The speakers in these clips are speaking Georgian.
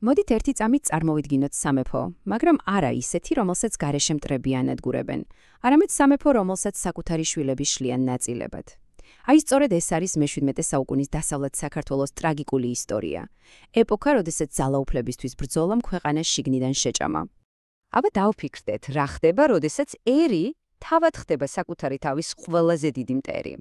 მოდით ერთი წამით წარმოვიდგინოთ სამეფო, მაგრამ არა ისეთი, რომელსაც გარეშე მტრები ანადგურებენ, არამედ სამეფო, რომელსაც საკუთარი შვილები შლიან ნაწილებად. აი სწორედ ეს არის მე-17 საუკუნის დასავლეთ საქართველოს ტრაგიკული ისტორია. ეპოქა, როდესაც ძალაუფლებისთვის ბრძოლამ ქვეყანას შიგნიდან შეჭამა. აბა დავფიქრდეთ, რა ხდება, როდესაც ერი თავად ხდება საკუთარი თავის ყველაზე დიდი მტერი.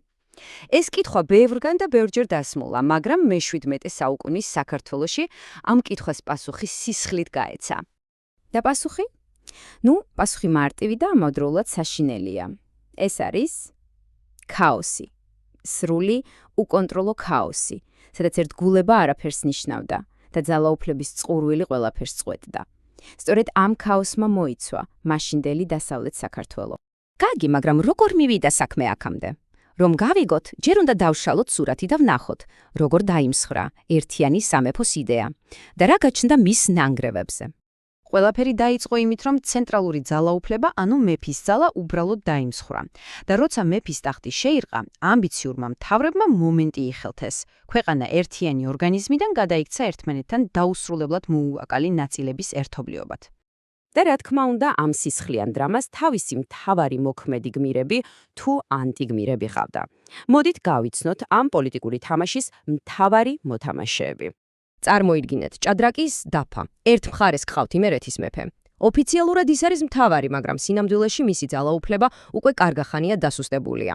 ეს კითხვა ბევრგან და ბევრჯერ დასმულა, მაგრამ მე-17 საუკუნის საქართველოში ამ კითხვას პასუხი სისხლით გაეცა. და პასუხი? პასუხი მარტივი და ამავდროულად საშინელია. ეს არის ქაოსი. სრული, უკონტროლო ქაოსი, სადაც ერთგულება არაფერს ნიშნავდა და ძალაუფლების წყურვილი ყველაფერს წყვეტდა. სწორედ ამ ქაოსმა მოიცვა მაშინდელი დასავლეთ საქართველო. კარგი, მაგრამ როგორ მივიდა საქმე აქამდე? რომ გავიგოთ, ჯერ უნდა დავშალოთ სურათი და ვნახოთ, როგორ დაიმსხრა ერთიანი სამეფოს იდეა და რა გაჩნდა მის ნანგრევებზე. ყველაფერი დაიწყო იმით, რომ ცენტრალური ძალაუფლება, ანუ მეფის ძალა უბრალოდ დაიმსხვრა. და როცა მეფის ტახტი შეირყა, ამბიციურმა მთავრებმა მომენტი იხელთეს. ქვეყანა ერთიანი ორგანიზმიდან გადაიქცა ერთმანეთთან დაუსრულებლად მოუვაკალი ნაწილების ერთობლიობად. და რა თქმა უნდა, ამ სისხლიან დრამას თავისი მთავარი მოქმედი გმირები თუ ანტიგმირები ჰყავდა. მოდით გავიცნოთ ამ პოლიტიკური თამაშის მთავარი მოთამაშეები. წარმოიდგინეთ, ჭადრაკის დაფა. ერთ მხარეს გყავთ იმერეთის მეფე. ოფიციალურად ის არის მთავარი, მაგრამ სინამდვილეში მისი ძალაუფლება უკვე კარგახანია დასუსტებულია.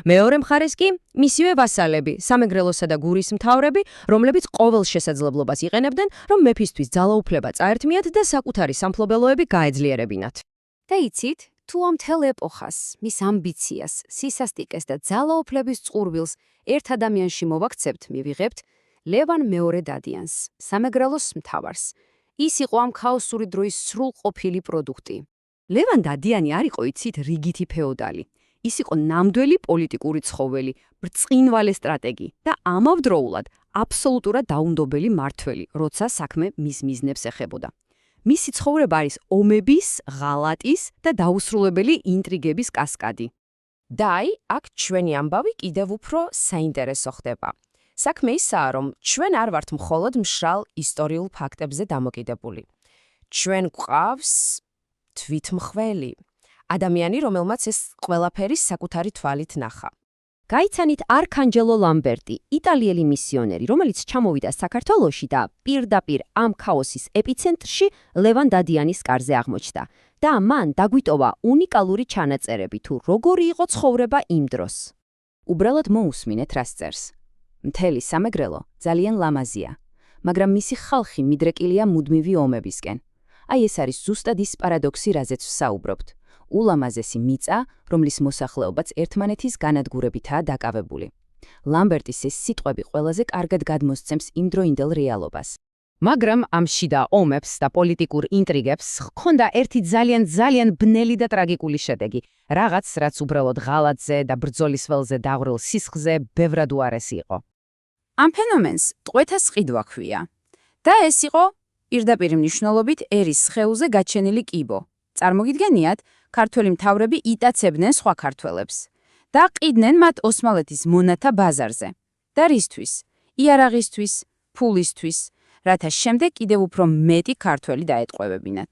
მეორე მხარეს კი მისივე ვასალები, სამეგრელოსა და გურის მთავრები, რომლებიც ყოველ შესაძლებლობას იყენებდნენ, რომ მეფისთვის ძალაუფლება წაერთმიათ და საკუთარი სამფლობელოები გაეძლიერებინათ. და იცით, თუ ამ მთელ ეპოხას, მის ამბიციას, სისასტიკეს და ძალაუფლების წყურვილს ერთ ადამიანში მოვაქცევთ, მივიღებთ ლევან მეორე დადიანს, სამეგრელოს მთავარს. ის იყო ამ ქაოსური დროის სრულყოფილი პროდუქტი. ლევან დადიანი არ იყო, იცით, რიგითი ფეოდალი. ის იყო ნამდვილი პოლიტიკური ცხოველი, ბრწყინვალე სტრატეგი და ამავდროულად აბსოლუტურად დაუნდობელი მმართველი, როცა საქმე მის მიზნებს ეხებოდა. მისი ცხოვრება არის ომების, ღალატის და დაუსრულებელი ინტრიგების კასკადი. და აქ ჩვენი ამბავი კიდევ უფრო საინტერესო ხდება. საქმე ისაა, რომ ჩვენ არ ვართ მხოლოდ მშრალ ისტორიულ ფაქტებზე დამოკიდებული. ჩვენ გვყავს თვითმხველი, ადამიანი, რომელმაც ეს ყველაფერი საკუთარი თვალით ნახა. გაიცანით არქანჯელო ლამბერტი, იტალიელი მისიონერი, რომელიც ჩამოვიდა საქართველოში და პირდაპირ ამ ქაოსის ეპიცენტრში ლევან დადიანის კარზე აღმოჩნდა და მან დაგვიტოვა უნიკალური ჩანაწერები თუ როგორი იყო ცხოვრება იმ დროს. უბრალოდ მოусმინეთ, რას წერს. მთელი სამეგრელო ძალიან ლამაზია, მაგრამ მისი ხალხი მიდრეკილია მუდმივი ომებისკენ. აი ეს არის ზუსტად ის პარადოქსი, რაზეც ვსაუბრობთ. ულამაზესი მიწა, რომლის მოსახლეობაც ერთმანეთის განადგურებითაა დაკავებული. ლამბერტის ეს სიტყვები ყველაზე კარგად გადმოსცემს იმდროინდელ რეალობას. მაგრამ ამ შიდა ომებს და პოლიტიკურ ინტრიგებს ჰქონდა ერთი ძალიან ბნელი და ტრაგიკული შედეგი, რაღაც, რაც უბრალოდ ღალატზე და ბრძოლის ველზე დაღვრილ სისხლზე ბევრად უარესი იყო. ამ ფენომენს ტყვეთა სყიდვა ჰქვია. და ეს იყო პირდაპირ მნიშვნელობით ერის სხეულზე გაჩენილი კიბო. წარმოგიდგენიათ, ქართველი მთავრები იტაცებდნენ სხვა ქართველებს და ყიდნენ მათ ოსმალეთის მონათა ბაზარზე. და რისთვის? იარაღისთვის, ფულისთვის, რათა შემდეგ კიდევ უფრო მეტი ქართველი დაეტყვევებინათ.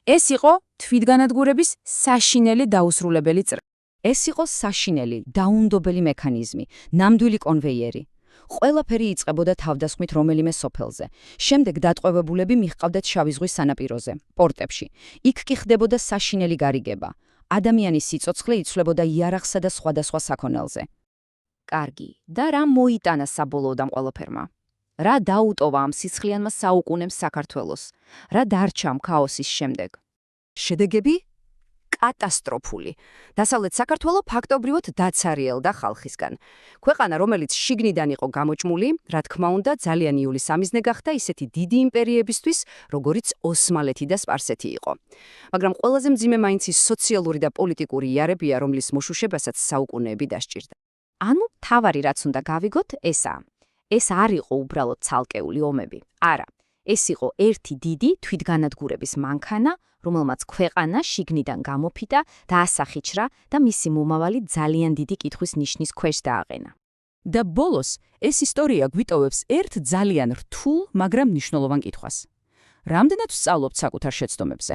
ეს იყო თვითგანადგურების საშინელი დაუსრულებელი წრე. ეს იყო საშინელი, დაუნდობელი მექანიზმი, ნამდვილი კონვეიერი. ყველაფერი იწყებოდა თავდასხმით რომელიმე სოფელზე. შემდეგ დატყვევებულები მიჰყავდათ შავი ზღვის სანაპიროზე, პორტებში. იქ კი ხდებოდა საშინელი გარიგება. ადამიანის სიცოცხლე იცვლებოდა იარაღსა და სხვადასხვა საქონელზე. კარგი, და რა მოიტანა საბოლოოდ ამ ყველაფერმა? რა დაუტოვა ამ სისხლიანმა საუკუნემ საქართველოს? რა დარჩა ამ ქაოსის შემდეგ? შედეგები? კატასტროფული. დასავლეთ საქართველო ფაქტობრივად დაცარიელდა ხალხისგან. ქვეყანა, რომელიც შიგნიდან იყო გამოჭმული, რა თქმა უნდა, ძალიან იული სამიზნე გახდა ისეთი დიდი იმპერიებისთვის, როგორიც ოსმალეთი და სპარსეთი იყო. მაგრამ ყველაზე მძიმე მაინც ის სოციალური და პოლიტიკური იარებია, რომლის მოშუშებასაც საუკუნეები დასჭირდა. ანუ თავარი რაც უნდა გავიგოთ, ესაა. ეს არ იყო უბრალოდ ცალკეული ომები. არა, ეს იყო ერთი დიდი თვითგანადგურების მანქანა, რომელმაც ქვეყანა შიგნიდან გამოფიტა და ასახიჩრა და მისი მომავალი ძალიან დიდი კითხვის ნიშნის ქვეშ დააყენა. და ბოლოს ეს ისტორია გვიტოვებს ერთ ძალიან რთულ, მაგრამ მნიშვნელოვან კითხვას. რამდენად ვსწავლობთ საკუთარ შეცდომებზე?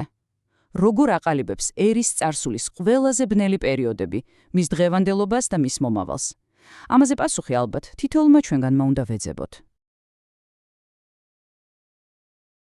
როგორ აყალიბებს ერის წარსულის ყველაზე ბნელი პერიოდები, მის დღევანდელობას და მის მომავალს? ამაზე პასუხი ალბათ თითოეულმა ჩვენგანმა უნდა ვეძებოთ.